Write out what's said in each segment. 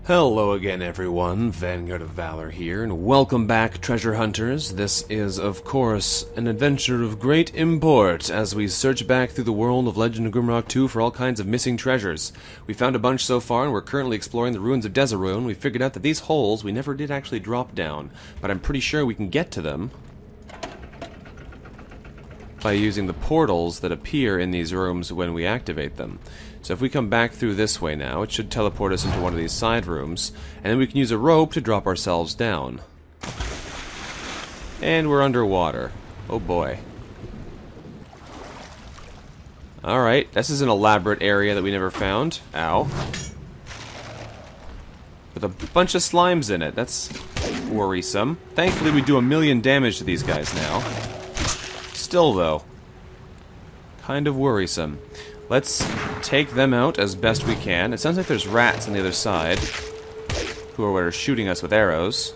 Hello again everyone, Vanguard of Valor here, and welcome back, treasure hunters. This is, of course, an adventure of great import as we search back through the world of Legend of Grimrock 2 for all kinds of missing treasures. We found a bunch so far, and we're currently exploring the ruins of Desirone. We figured out that these holes we never did actually drop down, but I'm pretty sure we can get to them by using the portals that appear in these rooms when we activate them. So if we come back through this way now, it should teleport us into one of these side rooms, and then we can use a rope to drop ourselves down. And we're underwater. Oh boy. Alright, this is an elaborate area that we never found. Ow. With a bunch of slimes in it. That's worrisome. Thankfully we do 1,000,000 damage to these guys now. Still though, kind of worrisome. Let's take them out as best we can. It sounds like there's rats on the other side who are shooting us with arrows.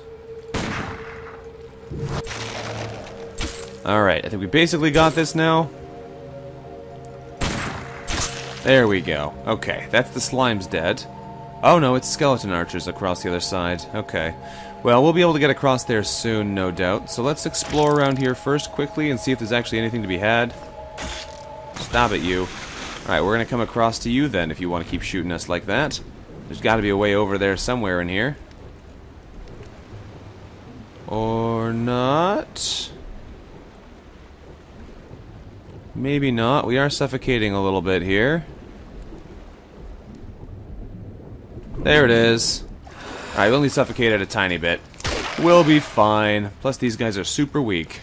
Alright, I think we basically got this now. There we go. Okay, that's the slime's dead. Oh no, it's skeleton archers across the other side. Okay. Well, we'll be able to get across there soon, no doubt. So let's explore around here first quickly and see if there's actually anything to be had. Stop it, you. Alright, we're going to come across to you then if you want to keep shooting us like that. There's got to be a way over there somewhere in here. Or not. Maybe not. We are suffocating a little bit here. There it is. Alright, we only suffocated a tiny bit. We'll be fine. Plus these guys are super weak.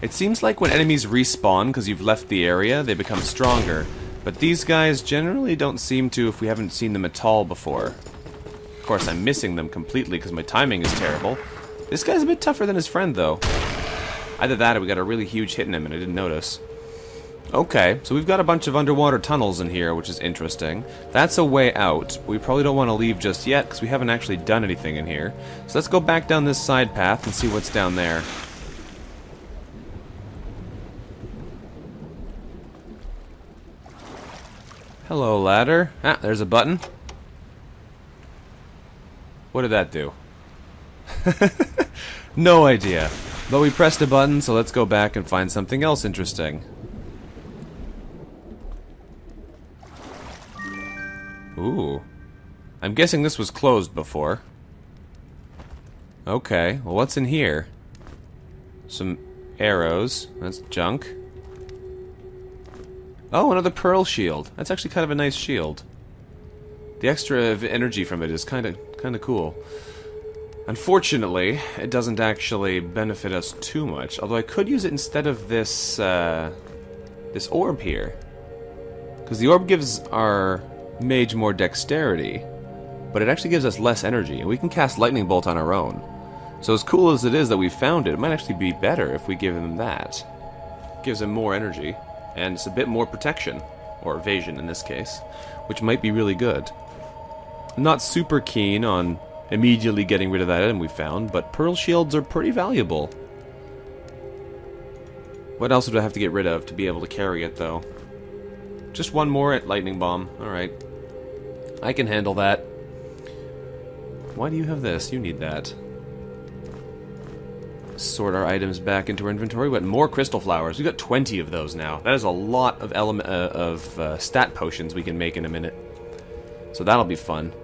It seems like when enemies respawn because you've left the area, they become stronger. But these guys generally don't seem to if we haven't seen them at all before. Of course, I'm missing them completely because my timing is terrible. This guy's a bit tougher than his friend, though. Either that or we got a really huge hit in him and I didn't notice. Okay, so we've got a bunch of underwater tunnels in here, which is interesting. That's a way out. We probably don't want to leave just yet because we haven't actually done anything in here. So let's go back down this side path and see what's down there. Hello, ladder. Ah, there's a button. What did that do? No idea. But we pressed a button, so let's go back and find something else interesting. Ooh. I'm guessing this was closed before. Okay, well what's in here? Some arrows. That's junk. Oh, another pearl shield. That's actually kind of a nice shield. The extra energy from it is kind of cool. Unfortunately, it doesn't actually benefit us too much. Although I could use it instead of this this orb here, because the orb gives our mage more dexterity, but it actually gives us less energy, and we can cast lightning bolt on our own. So as cool as it is that we found it, it might actually be better if we give him that. It gives him more energy. And it's a bit more protection, or evasion in this case, which might be really good. I'm not super keen on immediately getting rid of that item we found, but pearl shields are pretty valuable. What else would I have to get rid of to be able to carry it, though? Just one more at lightning bomb. Alright. I can handle that. Why do you have this? You need that. Sort our items back into our inventory. We got more crystal flowers. We've got 20 of those now. That is a lot of stat potions we can make in a minute. So that'll be fun.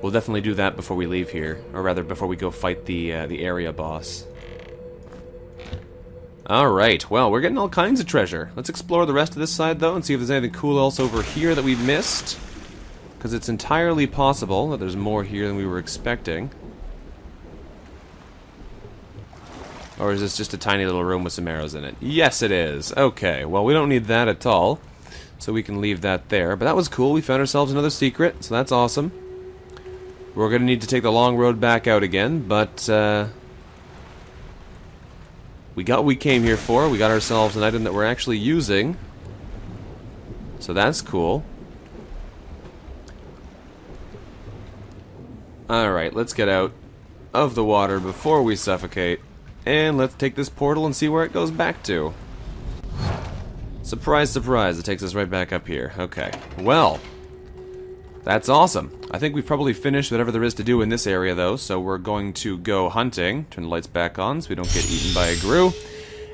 We'll definitely do that before we leave here, or rather before we go fight the area boss. Alright, well, we're getting all kinds of treasure. Let's explore the rest of this side, though, and see if there's anything cool else over here that we've missed. Because it's entirely possible that there's more here than we were expecting. Or is this just a tiny little room with some arrows in it? Yes, it is. Okay, well, we don't need that at all. So we can leave that there. But that was cool. We found ourselves another secret, so that's awesome. We're going to need to take the long road back out again, but we got what we came here for. We got ourselves an item that we're actually using. So that's cool. Alright, let's get out of the water before we suffocate. And let's take this portal and see where it goes back to. Surprise, surprise, it takes us right back up here. Okay, well, That's awesome. I think we've probably finished whatever there is to do in this area, though, so we're going to go hunting. Turn the lights back on so we don't get eaten by a grue.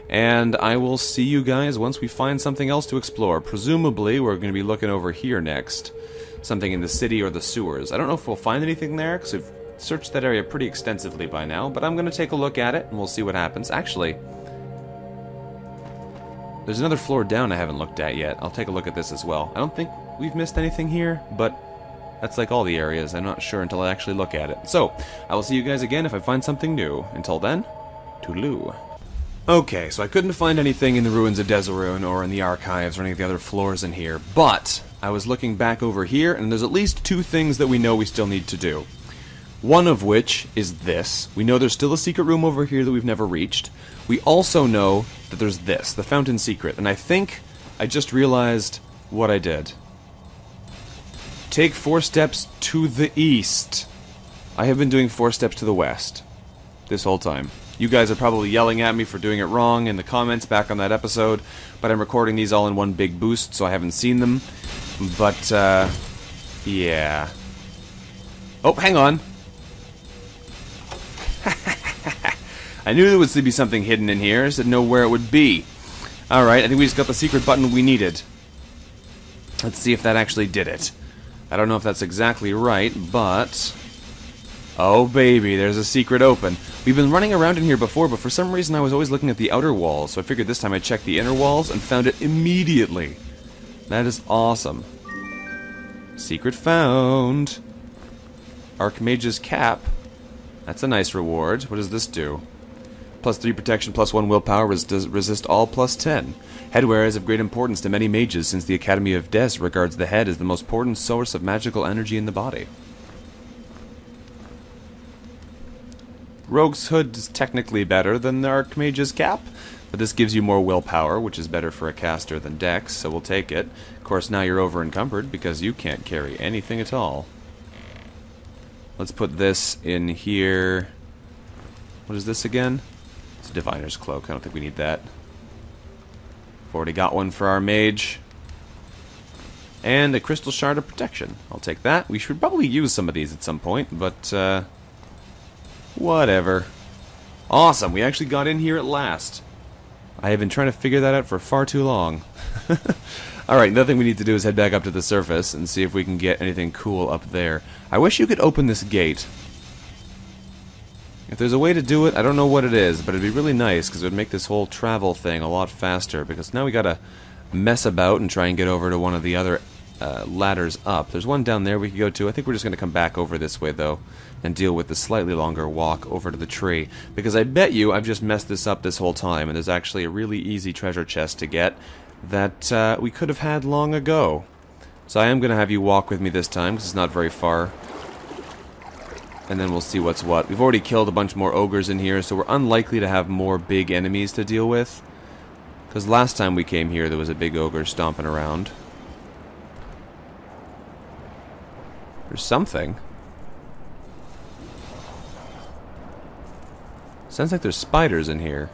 And I will see you guys once we find something else to explore. Presumably, we're going to be looking over here next. Something in the city or the sewers. I don't know if we'll find anything there, because we've searched that area pretty extensively by now, but I'm going to take a look at it, and we'll see what happens. Actually, there's another floor down I haven't looked at yet. I'll take a look at this as well. I don't think we've missed anything here, but that's like all the areas. I'm not sure until I actually look at it. So, I will see you guys again if I find something new. Until then, toodaloo. Okay, so I couldn't find anything in the ruins of Desarune or in the archives or any of the other floors in here, but I was looking back over here, and there's at least 2 things that we know we still need to do. One of which is this. We know there's still a secret room over here that we've never reached. We also know that there's this, the Fountain Secret, and I think I just realized what I did. Take 4 steps to the east. I have been doing 4 steps to the west this whole time. You guys are probably yelling at me for doing it wrong in the comments back on that episode, but I'm recording these all in one big boost, so I haven't seen them. But, yeah. Oh, hang on. I knew there would be something hidden in here, I just didn't know where it would be. Alright, I think we just got the secret button we needed. Let's see if that actually did it. I don't know if that's exactly right, but... oh baby, there's a secret open. We've been running around in here before, but for some reason I was always looking at the outer walls, so I figured this time I'd check the inner walls and found it immediately. That is awesome. Secret found. Archmage's Cap. That's a nice reward. What does this do? +3 protection, +1 willpower, resist all, +10. Headwear is of great importance to many mages, since the Academy of Des regards the head as the most important source of magical energy in the body. Rogue's Hood is technically better than the Archmage's Cap, but this gives you more willpower, which is better for a caster than Dex, so we'll take it. Of course, now you're over-encumbered, because you can't carry anything at all. Let's put this in here. What is this again? It's a Diviner's Cloak. I don't think we need that. We've already got one for our mage. And a Crystal Shard of Protection. I'll take that. We should probably use some of these at some point, but, whatever. Awesome, we actually got in here at last. I have been trying to figure that out for far too long. Alright, another thing we need to do is head back up to the surface and see if we can get anything cool up there. I wish you could open this gate. If there's a way to do it, I don't know what it is, but it'd be really nice because it would make this whole travel thing a lot faster, because now we gotta mess about and try and get over to one of the other ladders up. There's one down there we could go to. I think we're just gonna come back over this way, though, and deal with the slightly longer walk over to the tree, because I bet you I've just messed this up this whole time, and there's actually a really easy treasure chest to get that we could have had long ago. So I am going to have you walk with me this time, because it's not very far. And then we'll see what's what. We've already killed a bunch more ogres in here, so we're unlikely to have more big enemies to deal with. Because last time we came here, there was a big ogre stomping around. There's something. Sounds like there's spiders in here.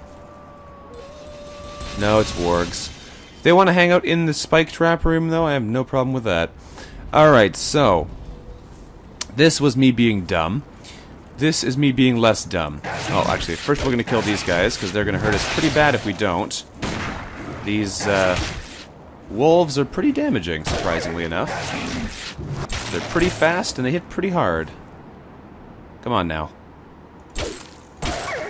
No, it's wargs. If they want to hang out in the spike trap room, though, I have no problem with that. Alright, so... this was me being dumb. This is me being less dumb. Oh, actually, first we're going to kill these guys, because they're going to hurt us pretty bad if we don't. These, wolves are pretty damaging, surprisingly enough. They're pretty fast, and they hit pretty hard. Come on, now.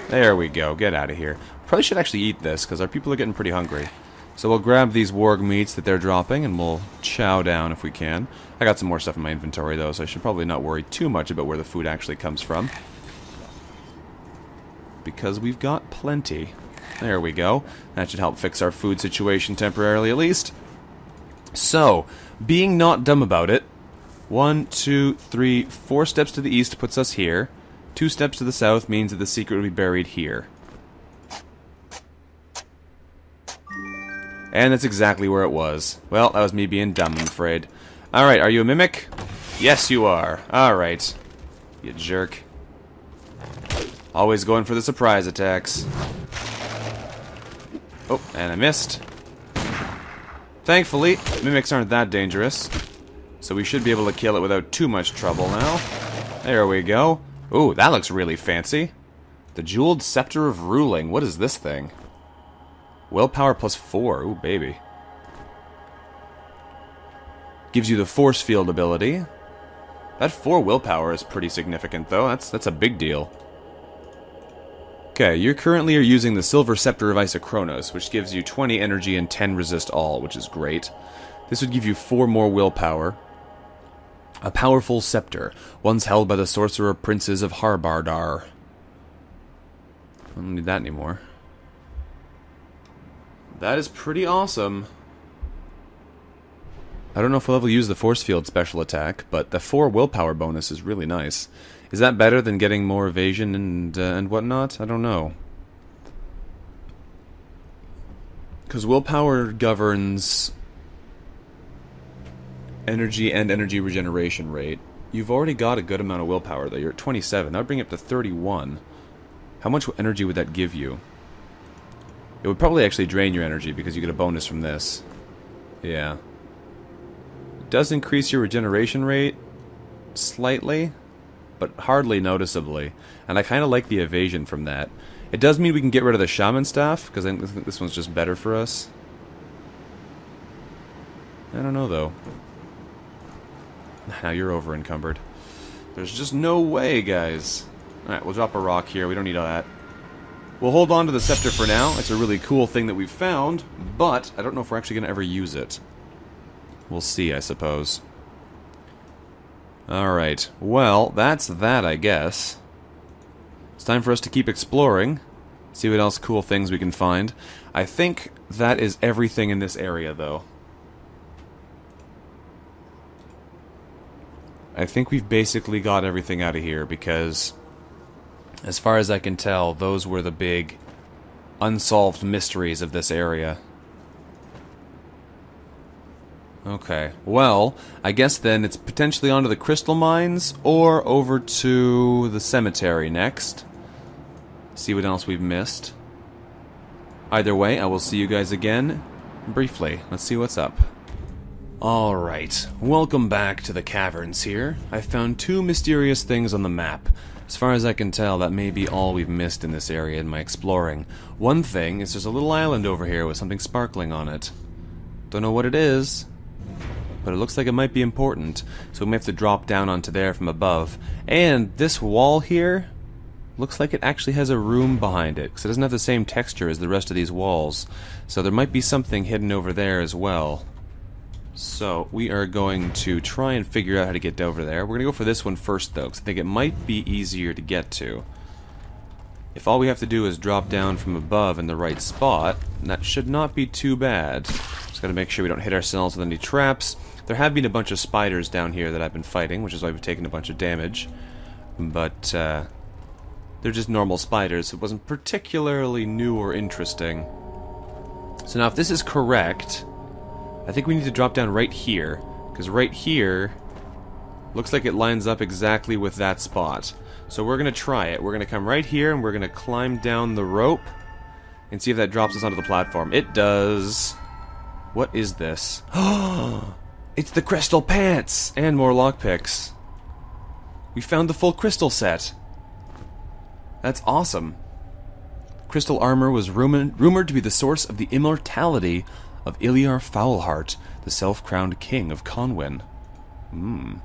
There we go, get out of here. Probably should actually eat this, because our people are getting pretty hungry. So we'll grab these warg meats that they're dropping, and we'll chow down if we can. I got some more stuff in my inventory, though, so I should probably not worry too much about where the food actually comes from. Because we've got plenty. There we go. That should help fix our food situation temporarily, at least. So, being not dumb about it, 1, 2, 3, 4 steps to the east puts us here. 2 steps to the south means that the secret will be buried here. And that's exactly where it was. Well, that was me being dumb, I'm afraid. Alright, are you a mimic? Yes, you are. Alright. You jerk. Always going for the surprise attacks. Oh, and I missed. Thankfully, mimics aren't that dangerous. So we should be able to kill it without too much trouble now. There we go. Ooh, that looks really fancy. The Jeweled Scepter of Ruling. What is this thing? Willpower plus 4. Ooh, baby. Gives you the Force Field ability. That 4 willpower is pretty significant, though. That's a big deal. Okay, you currently are using the Silver Scepter of Isochronos, which gives you 20 energy and 10 resist all, which is great. This would give you 4 more willpower. A powerful scepter, once held by the sorcerer princes of Harbardar. I don't need that anymore. That is pretty awesome. I don't know if we'll ever use the Force Field special attack, but the 4 willpower bonus is really nice. Is that better than getting more evasion and whatnot? I don't know. Because willpower governs energy and energy regeneration rate. You've already got a good amount of willpower, though. You're at 27. That would bring it up to 31. How much energy would that give you? It would probably actually drain your energy because you get a bonus from this. Yeah. It does increase your regeneration rate slightly, but hardly noticeably. And I kind of like the evasion from that. It does mean we can get rid of the shaman staff, because I think this one's just better for us. I don't know, though. Now you're over encumbered. There's just no way, guys. Alright, we'll drop a rock here. We don't need all that. We'll hold on to the scepter for now. It's a really cool thing that we've found, but I don't know if we're actually going to ever use it. We'll see, I suppose. Alright, well, that's that, I guess. It's time for us to keep exploring, see what else cool things we can find. I think that is everything in this area, though. I think we've basically got everything out of here, because as far as I can tell, those were the big unsolved mysteries of this area. Okay, well, I guess then it's potentially onto the crystal mines, or over to the cemetery next. See what else we've missed. Either way, I will see you guys again briefly. Let's see what's up. Alright, welcome back to the caverns here. I found 2 mysterious things on the map. As far as I can tell, that may be all we've missed in this area in my exploring. One thing is there's a little island over here with something sparkling on it. Don't know what it is, but it looks like it might be important, so we may have to drop down onto there from above. And this wall here looks like it actually has a room behind it, because it doesn't have the same texture as the rest of these walls. So there might be something hidden over there as well. So we are going to try and figure out how to get over there. We're going to go for this one first, though, because I think it might be easier to get to. If all we have to do is drop down from above in the right spot, that should not be too bad. Just got to make sure we don't hit ourselves with any traps. There have been a bunch of spiders down here that I've been fighting, which is why we've taken a bunch of damage. But they're just normal spiders. It wasn't particularly new or interesting. So now if this is correct, I think we need to drop down right here, because right here looks like it lines up exactly with that spot. So we're going to try it. We're going to come right here, and we're going to climb down the rope and see if that drops us onto the platform. It does. What is this? It's the crystal pants! And more lockpicks. We found the full crystal set. That's awesome. Crystal armor was rumored to be the source of the immortality of Iliar Foulheart, the self-crowned king of Conwyn. Well,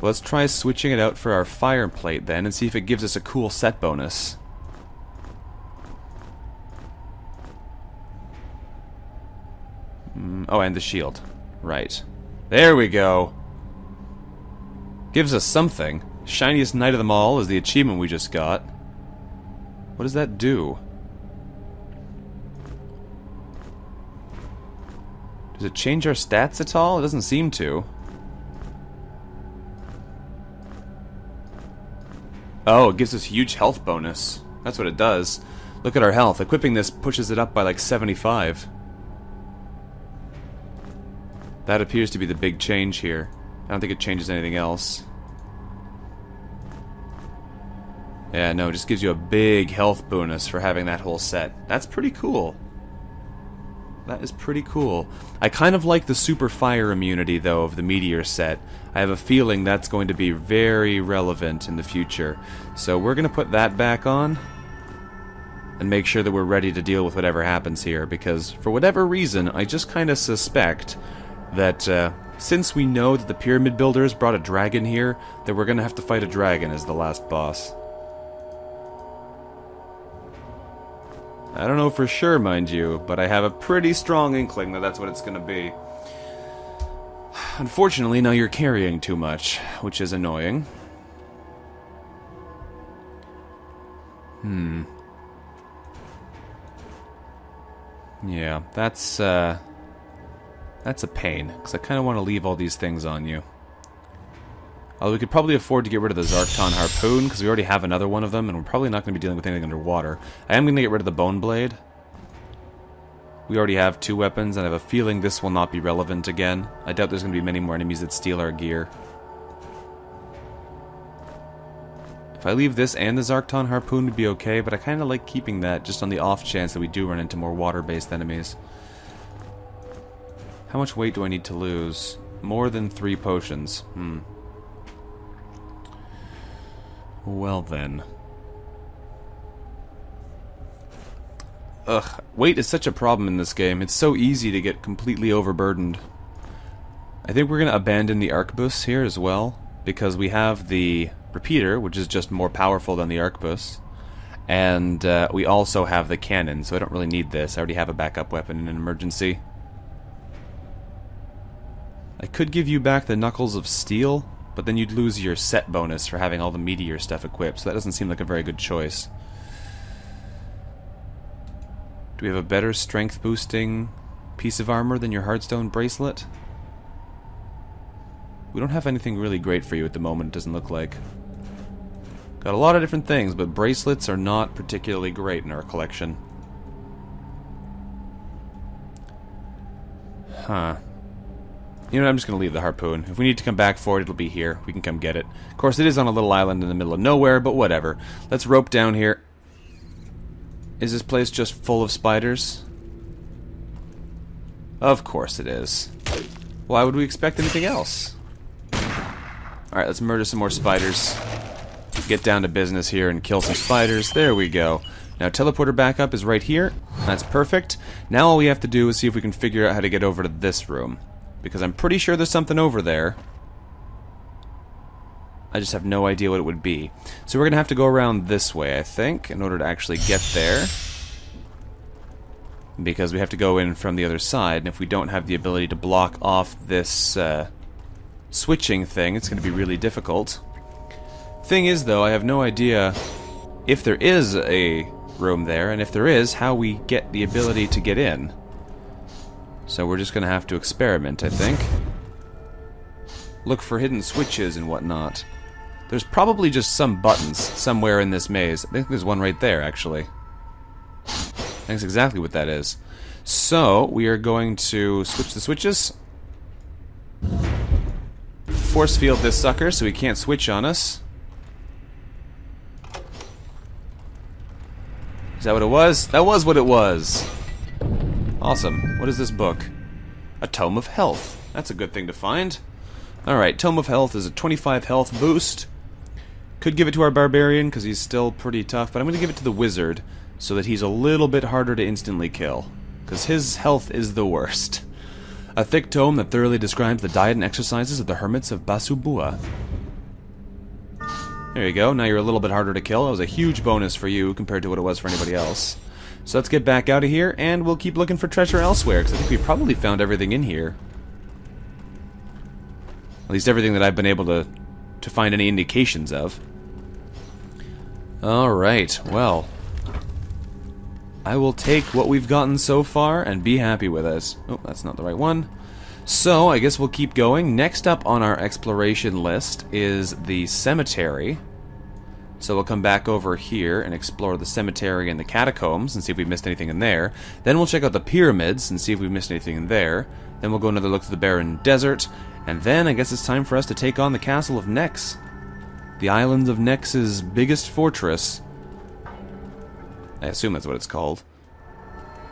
let's try switching it out for our fire plate then, and see if it gives us a cool set bonus. Oh, and the shield. Right. There we go! Gives us something. Shiniest knight of them all is the achievement we just got. What does that do? Does it change our stats at all? It doesn't seem to. Oh, it gives us huge health bonus. That's what it does. Look at our health. Equipping this pushes it up by like 75. That appears to be the big change here. I don't think it changes anything else. Yeah, no, it just gives you a big health bonus for having that whole set. That's pretty cool. That is pretty cool. I kind of like the super fire immunity, though, of the meteor set. I have a feeling that's going to be very relevant in the future. So we're going to put that back on and make sure that we're ready to deal with whatever happens here, because for whatever reason, I just kind of suspect that since we know that the pyramid builders brought a dragon here, that we're going to have to fight a dragon as the last boss. I don't know for sure, mind you, but I have a pretty strong inkling that that's what it's going to be. Unfortunately, now you're carrying too much, which is annoying. Yeah, that's a pain, because I kind of want to leave all these things on you. Although we could probably afford to get rid of the Zarkton Harpoon, because we already have another one of them, and we're probably not going to be dealing with anything underwater. I am going to get rid of the Bone Blade. We already have 2 weapons, and I have a feeling this will not be relevant again. I doubt there's going to be many more enemies that steal our gear. If I leave this and the Zarkton Harpoon, would be okay, but I kind of like keeping that just on the off chance that we do run into more water-based enemies. How much weight do I need to lose? More than 3 potions. Well then. Ugh, weight is such a problem in this game. It's so easy to get completely overburdened. I think we're going to abandon the arquebus here as well, because we have the repeater, which is just more powerful than the arquebus, and we also have the cannon, so I don't really need this. I already have a backup weapon in an emergency. I could give you back the Knuckles of Steel, but then you'd lose your set bonus for having all the meteor stuff equipped, so that doesn't seem like a very good choice. Do we have a better strength boosting piece of armor than your Heartstone bracelet? We don't have anything really great for you at the moment, it doesn't look like. Got a lot of different things, but bracelets are not particularly great in our collection. Huh. You know what, I'm just going to leave the harpoon. If we need to come back for it, it'll be here. We can come get it. Of course, it is on a little island in the middle of nowhere, but whatever. Let's rope down here. Is this place just full of spiders? Of course it is. Why would we expect anything else? Alright, let's murder some more spiders. Get down to business here and kill some spiders. There we go. Now, teleporter backup is right here. That's perfect. Now all we have to do is see if we can figure out how to get over to this room, because I'm pretty sure there's something over there. I just have no idea what it would be. So we're going to have to go around this way, I think, in order to actually get there. Because we have to go in from the other side, and if we don't have the ability to block off this switching thing, it's going to be really difficult. Thing is, though, I have no idea if there is a room there, and if there is, how we get the ability to get in. So we're just going to have to experiment, I think. Look for hidden switches and whatnot. There's probably just some buttons somewhere in this maze. I think there's one right there, actually. That's exactly what that is. So, we are going to switch the switches. Force field this sucker so he can't switch on us. Is that what it was? That was what it was! Awesome. What is this book? A Tome of Health. That's a good thing to find. Alright, Tome of Health is a 25 health boost. Could give it to our Barbarian, because he's still pretty tough, but I'm going to give it to the Wizard, so that he's a little bit harder to instantly kill, because his health is the worst. A thick tome that thoroughly describes the diet and exercises of the hermits of Basubua. There you go, now you're a little bit harder to kill. That was a huge bonus for you compared to what it was for anybody else. So let's get back out of here, and we'll keep looking for treasure elsewhere, because I think we probably found everything in here. At least everything that I've been able to find any indications of. Alright, well, I will take what we've gotten so far and be happy with it. Oh, that's not the right one. So, I guess we'll keep going. Next up on our exploration list is the cemetery. So we'll come back over here and explore the cemetery and the catacombs and see if we missed anything in there. Then we'll check out the pyramids and see if we missed anything in there. Then we'll go another look at the barren desert. And then I guess it's time for us to take on the Castle of Nex. The Island of Nex's biggest fortress. I assume that's what it's called.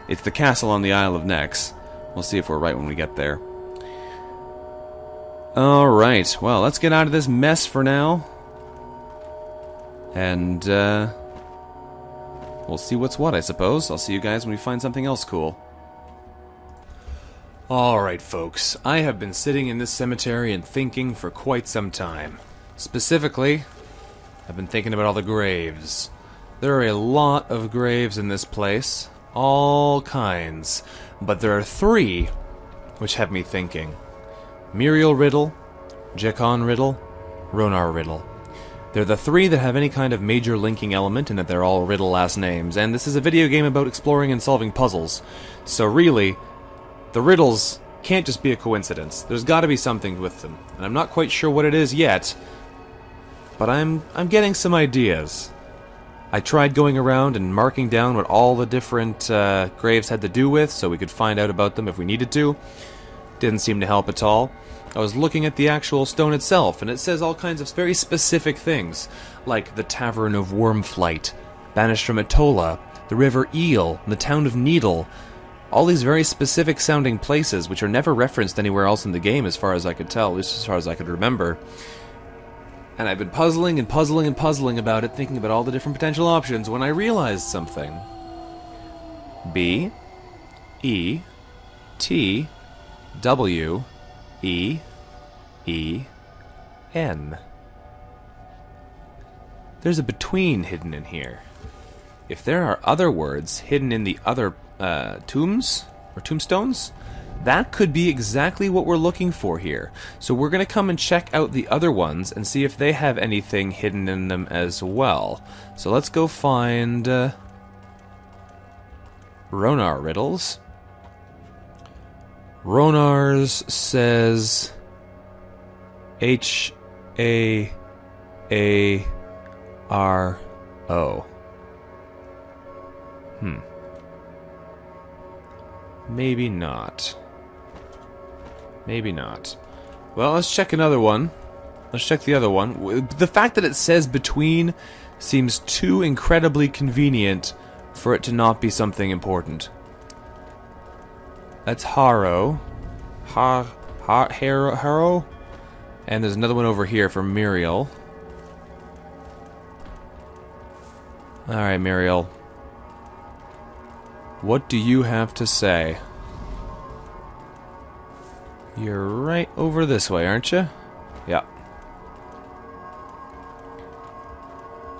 It's the castle on the Isle of Nex. We'll see if we're right when we get there. Alright, well, let's get out of this mess for now. And, we'll see what's what, I suppose. I'll see you guys when we find something else cool. Alright, folks. I have been sitting in this cemetery and thinking for quite some time. Specifically, I've been thinking about all the graves. There are a lot of graves in this place. All kinds. But there are 3 which have me thinking. Muriel Riddle, Jekon Riddle, Ronar Riddle. They're the 3 that have any kind of major linking element in that they're all Riddle last names, and this is a video game about exploring and solving puzzles. So really, the riddles can't just be a coincidence. There's got to be something with them, and I'm not quite sure what it is yet, but I'm getting some ideas. I tried going around and marking down what all the different graves had to do with, so we could find out about them if we needed to. Didn't seem to help at all. I was looking at the actual stone itself, and it says all kinds of very specific things, like the Tavern of Wormflight, banished from Atola, the River Eel, and the town of Needle. All these very specific sounding places, which are never referenced anywhere else in the game as far as I could tell, at least as far as I could remember. And I've been puzzling and puzzling and puzzling about it, thinking about all the different potential options, when I realized something. B, E, T, W, E, E, N. There's a between hidden in here. If there are other words hidden in the other tombs, or tombstones, that could be exactly what we're looking for here. So we're going to come and check out the other ones and see if they have anything hidden in them as well. So let's go find Ronar riddles. Ronar's says H-A-A-R-O. Maybe not. Maybe not. Well, let's check another one. Let's check the other one. The fact that it says between seems too incredibly convenient for it to not be something important. That's Haro. Haro. And there's another one over here for Muriel. Alright, Muriel. What do you have to say? You're right over this way, aren't you? Yeah.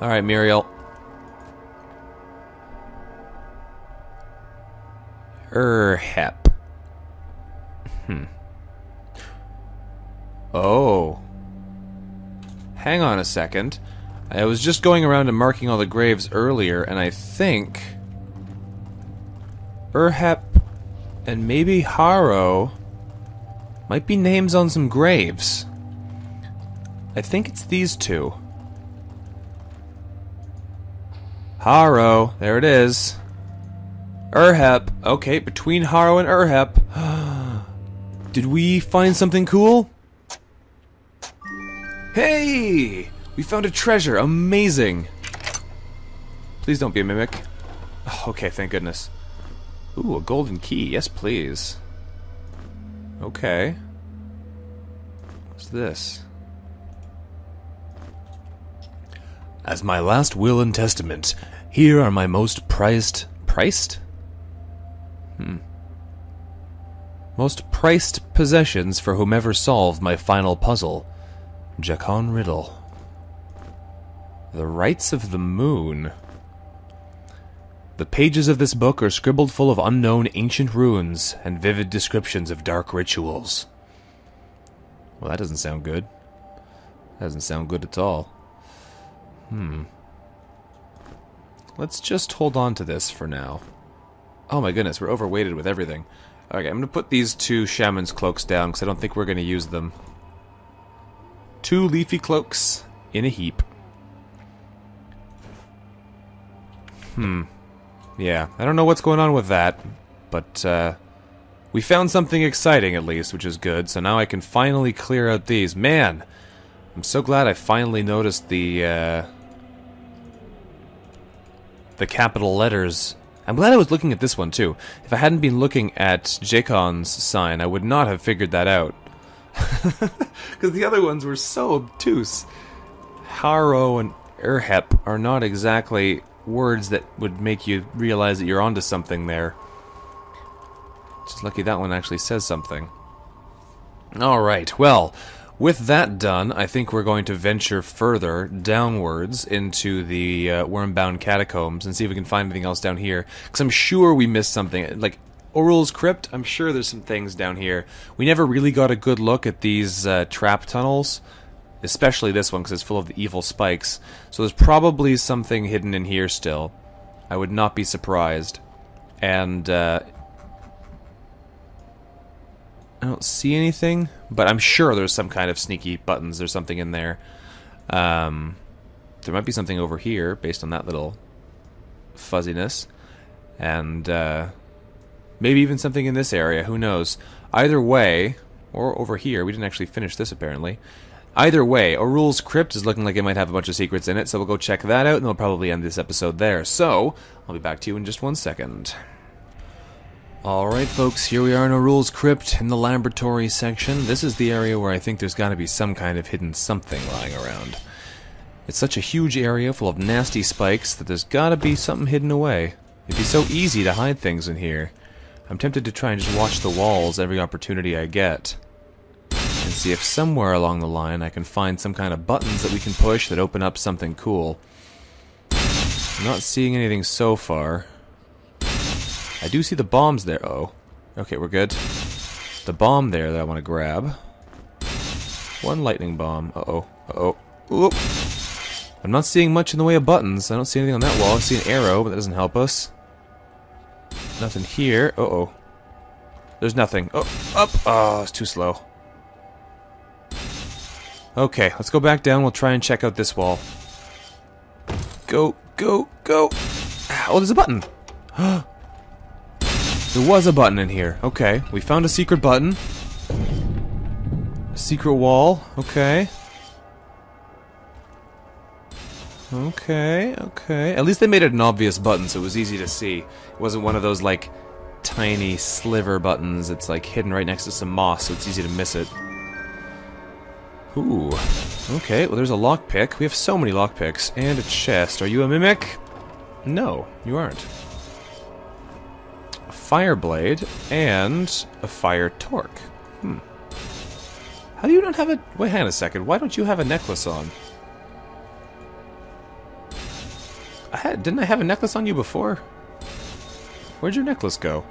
Alright, Muriel. Hep. Oh. Hang on a second. I was just going around and marking all the graves earlier, and I think Hep and maybe Haro might be names on some graves. I think it's these two. Haro, there it is. Hep. Okay, between Haro and Hep. Did we find something cool? Hey! We found a treasure. Amazing. Please don't be a mimic. Oh, okay, thank goodness. Ooh, a golden key. Yes, please. Okay. What's this? As my last will and testament, here are my most priced... Priced? Most priced possessions for whomever solved my final puzzle. Jekon Riddle. The Rites of the Moon. The pages of this book are scribbled full of unknown ancient runes and vivid descriptions of dark rituals. Well, that doesn't sound good. That doesn't sound good at all. Let's just hold on to this for now. Oh my goodness, we're overweighted with everything. Okay, I'm going to put these 2 shaman's cloaks down because I don't think we're going to use them. 2 leafy cloaks in a heap. Yeah, I don't know what's going on with that, but we found something exciting at least, which is good, so now I can finally clear out these. Man, I'm so glad I finally noticed the capital letters I'm glad I was looking at this one, too. If I hadn't been looking at Jacon's sign, I would not have figured that out. Because the other ones were so obtuse. Haro and Erhep are not exactly words that would make you realize that you're onto something there. Just lucky that one actually says something. Alright, well, with that done, I think we're going to venture further downwards into the Wormbound Catacombs and see if we can find anything else down here. Because I'm sure we missed something. Like, Orul's Crypt, I'm sure there's some things down here. We never really got a good look at these trap tunnels. Especially this one, because it's full of the evil spikes. So there's probably something hidden in here still. I would not be surprised. And, I don't see anything, but I'm sure there's some kind of sneaky buttons or something in there. There might be something over here, based on that little fuzziness. And, maybe even something in this area, who knows. Either way, or over here, we didn't actually finish this apparently. Either way, Orul's Crypt is looking like it might have a bunch of secrets in it, so we'll go check that out, and we'll probably end this episode there. So, I'll be back to you in just 1 second. Alright folks, here we are in Orul's Crypt in the laboratory section. This is the area where I think there's got to be some kind of hidden something lying around. It's such a huge area full of nasty spikes that there's got to be something hidden away. It'd be so easy to hide things in here. I'm tempted to try and just watch the walls every opportunity I get. And see if somewhere along the line I can find some kind of buttons that we can push that open up something cool. I'm not seeing anything so far. I do see the bombs there. Oh. Okay, we're good. The bomb there that I want to grab. One lightning bomb. Uh-oh. Uh-oh. Oop. I'm not seeing much in the way of buttons. I don't see anything on that wall. I see an arrow, but that doesn't help us. Nothing here. Uh-oh. There's nothing. Oh, up. Oh, it's too slow. Okay, let's go back down. We'll try and check out this wall. Go, go, go. Oh, there's a button. There was a button in here. Okay, we found a secret button. A secret wall. Okay. Okay, okay. At least they made it an obvious button, so it was easy to see. It wasn't one of those, like, tiny sliver buttons. It's, like, hidden right next to some moss, so it's easy to miss it. Ooh. Okay, well, there's a lockpick. We have so many lockpicks. And a chest. Are you a mimic? No, you aren't. A fire blade and a fire torque. How do you not have a... Wait, hang on a second. Why don't you have a necklace on? Didn't I have a necklace on you before? Where'd your necklace go?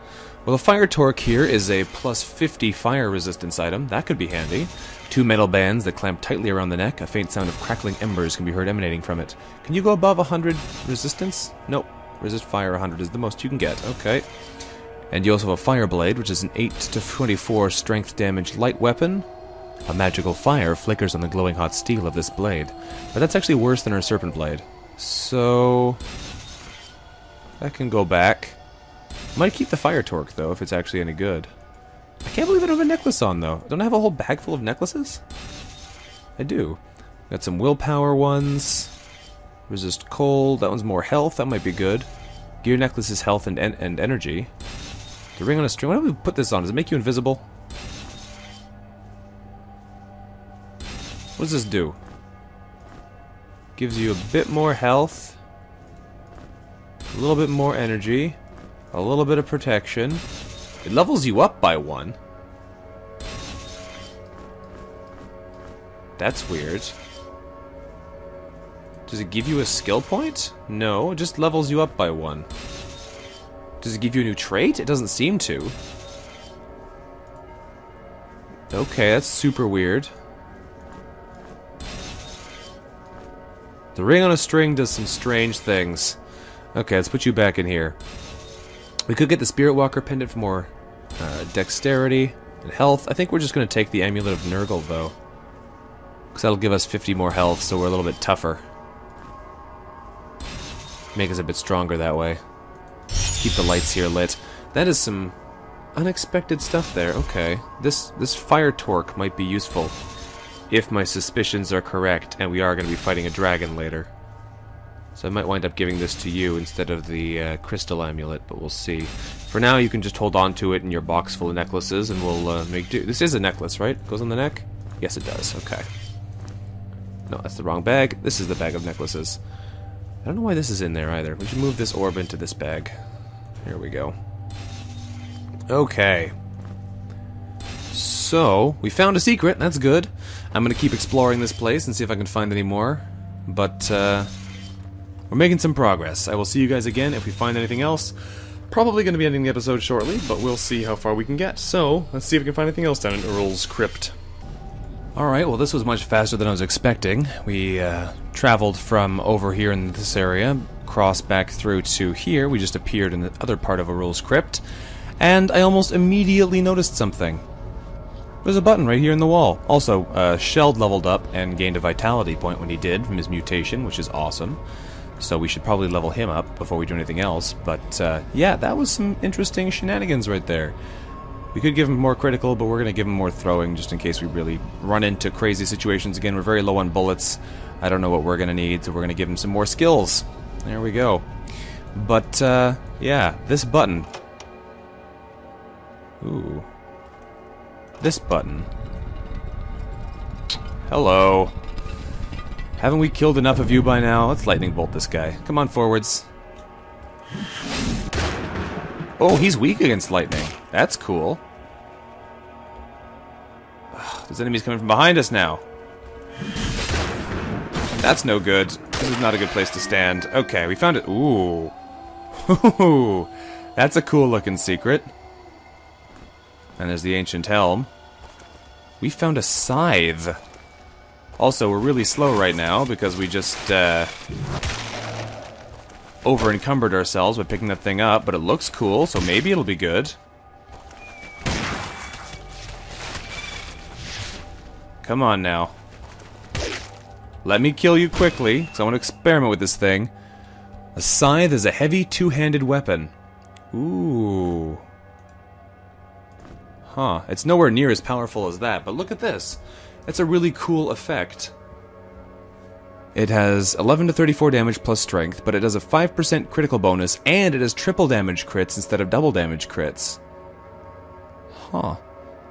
Well, the fire torque here is a plus 50 fire resistance item. That could be handy. 2 metal bands that clamp tightly around the neck. A faint sound of crackling embers can be heard emanating from it. Can you go above 100 resistance? Nope. Resist fire 100 is the most you can get. Okay. And you also have a fire blade, which is an 8 to 24 strength damage light weapon. A magical fire flickers on the glowing hot steel of this blade. But that's actually worse than our serpent blade. So... that can go back. Might keep the fire torque, though, if it's actually any good. I can't believe I don't have a necklace on, though. Don't I have a whole bag full of necklaces? I do. Got some willpower ones. Resist cold. That one's more health. That might be good. Gear necklace is health and energy. The ring on a string. Why don't we put this on? Does it make you invisible? What does this do? Gives you a bit more health. A little bit more energy. A little bit of protection. It levels you up by 1. That's weird. Does it give you a skill point? No, it just levels you up by 1. Does it give you a new trait? It doesn't seem to. Okay, that's super weird. The ring on a string does some strange things. Okay, let's put you back in here. We could get the Spirit Walker pendant for more dexterity and health. I think we're just going to take the Amulet of Nurgle, though. Because that'll give us 50 more health, so we're a little bit tougher. Make us a bit stronger that way. Let's keep the lights here lit. That is some unexpected stuff there. Okay. This fire torque might be useful. If my suspicions are correct, and we are going to be fighting a dragon later. So I might wind up giving this to you instead of the crystal amulet, but we'll see. For now, you can just hold on to it in your box full of necklaces, and we'll make do. This is a necklace, right? Goes on the neck? Yes, it does. Okay. No, that's the wrong bag. This is the bag of necklaces. I don't know why this is in there either. We should move this orb into this bag. Here we go. Okay. So, we found a secret. That's good. I'm going to keep exploring this place and see if I can find any more. But, we're making some progress. I will see you guys again if we find anything else. Probably going to be ending the episode shortly, but we'll see how far we can get. So, let's see if we can find anything else down in Earl's Crypt. Alright, well this was much faster than I was expecting. We traveled from over here in this area, crossed back through to here. We just appeared in the other part of Earl's Crypt, and I almost immediately noticed something. There's a button right here in the wall. Also, Shelled leveled up and gained a vitality point when he did from his mutation, which is awesome. So we should probably level him up before we do anything else. But, yeah, that was some interesting shenanigans right there. We could give him more critical, but we're going to give him more throwing just in case we really run into crazy situations again. We're very low on bullets. I don't know what we're going to need, so we're going to give him some more skills. There we go. But, yeah, this button. Ooh. This button. Hello. Haven't we killed enough of you by now? Let's lightning bolt this guy. Come on, forwards. Oh, he's weak against lightning. That's cool. Ugh, there's enemies coming from behind us now. That's no good. This is not a good place to stand. Okay, we found it. Ooh. Ooh. That's a cool looking secret. And there's the ancient helm. We found a scythe. Also, we're really slow right now because we just over-encumbered ourselves by picking that thing up, but it looks cool, so maybe it'll be good. Come on now. Let me kill you quickly, because I want to experiment with this thing. A scythe is a heavy two-handed weapon. Ooh. Huh. It's nowhere near as powerful as that, but look at this. It's a really cool effect. It has 11 to 34 damage plus strength, but it has a 5% critical bonus, and it has triple damage crits instead of double damage crits. Huh.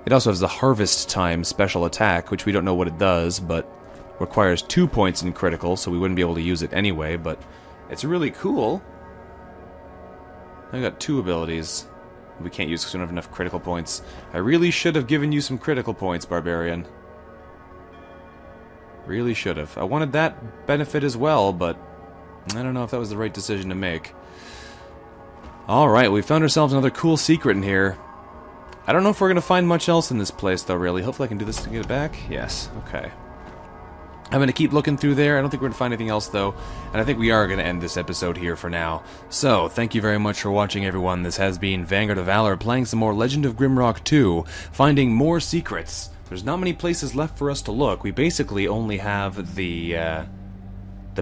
It also has the Harvest Time special attack, which we don't know what it does, but requires 2 points in critical, so we wouldn't be able to use it anyway, but it's really cool. I got 2 abilities we can't use because we don't have enough critical points. I really should have given you some critical points, Barbarian. Really should have. I wanted that benefit as well, but I don't know if that was the right decision to make. Alright, we found ourselves another cool secret in here. I don't know if we're going to find much else in this place, though, really. Hopefully I can do this to get it back. Yes, okay. I'm going to keep looking through there. I don't think we're going to find anything else, though. And I think we are going to end this episode here for now. So, thank you very much for watching, everyone. This has been Vanguard of Valor playing some more Legend of Grimrock 2, finding more secrets. There's not many places left for us to look. We basically only have the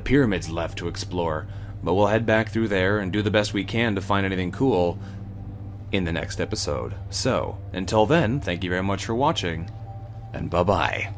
pyramids left to explore. But we'll head back through there and do the best we can to find anything cool in the next episode. So, until then, thank you very much for watching, and bye-bye.